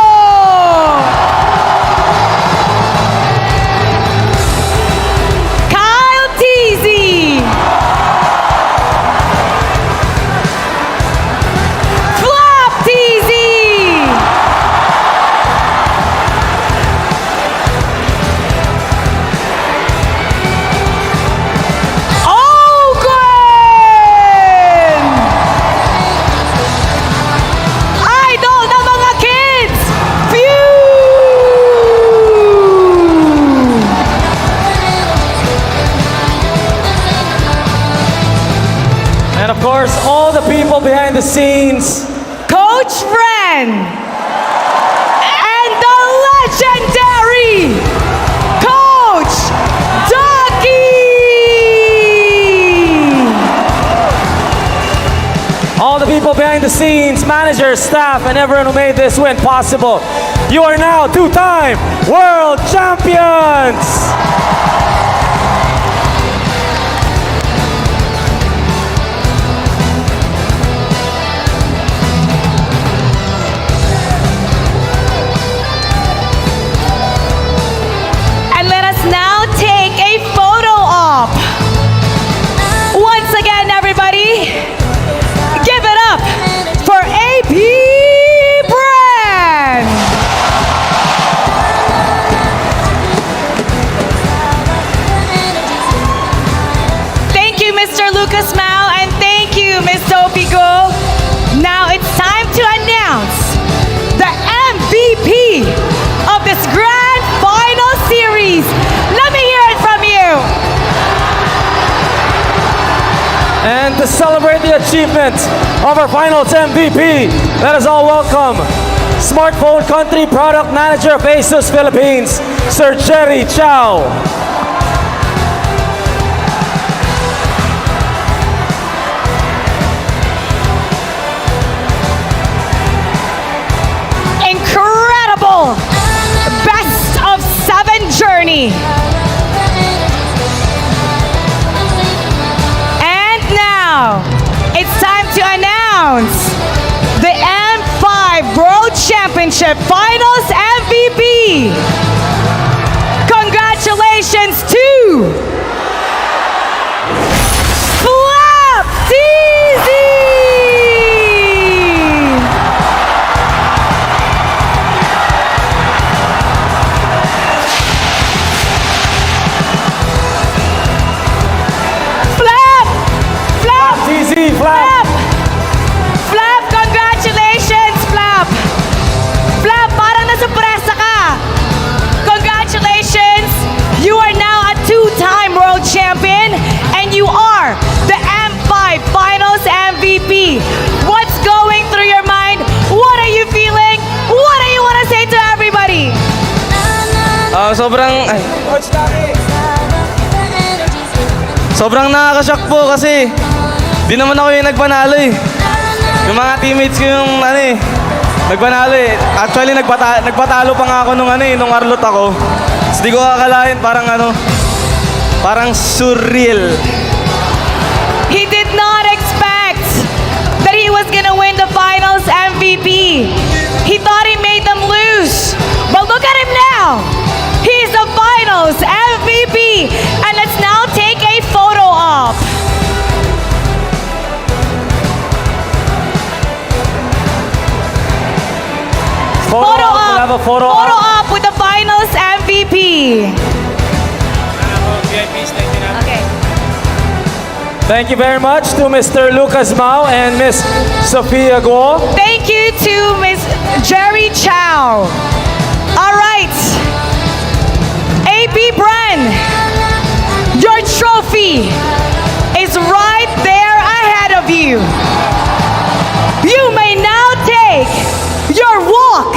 Kyle Teasy. Flop Teasy. Ogwen. Idol ng mga kids. Phew. And of course, all the people behind the scenes. Coach Ren and the legendary Coach Ducky. All the people behind the scenes, managers, staff, and everyone who made this win possible. You are now two-time world champions! And let us now take a photo op. Once again, everybody, give it up for AP BREN. Thank you, Mr. Lucas Mao, and thank you, Ms. Sophie Go. Now it's time to announce the MVP of this grand final series. Let me hear it from you. And to celebrate the achievement of our finals MVP, let us all welcome Smartphone Country Product Manager of ASUS Philippines, Sir Jerry Chow. Incredible best of 7 journey. And now it's time to announce the M5 World Champion. Championship Finals MVP. Congratulations to Flap TZ! Flap! Flap! TZ, Flap! Flap, congratulations, Flap! Flap, parang nasupresa ka! Congratulations! You are now a two-time world champion and you are the M5 Finals MVP. What's going through your mind? What are you feeling? What do you want to say to everybody? Sobrang nakakashock po kasi di naman ako yung nagpanalo eh. Yung mga teammates ko yung nagpanalo eh. Actually nagpatalo pa nga ako nung Arlot ako. Tapos di ko akalain parang surreal. He did not expect that he was gonna win the Finals MVP. He thought he made them lose. But look at him now. He's the Finals MVP. And let's now take a photo op. Photo op. We'll have a photo Photo op. op with the Finals MVP. Okay. Thank you very much to Mr. Lucas Mao and Miss Sophia Guo. Thank you to Miss Jerry Chow. All right. AP BREN, your trophy is right there ahead of you. You may now take your walk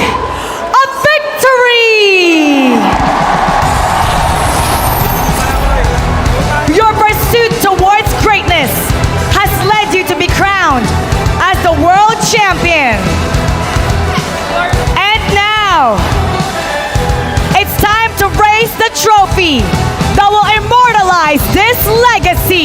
of victory. Your pursuit towards greatness has led you to be crowned as the world champion. And now, it's time to raise the trophy that will immortalize this legacy.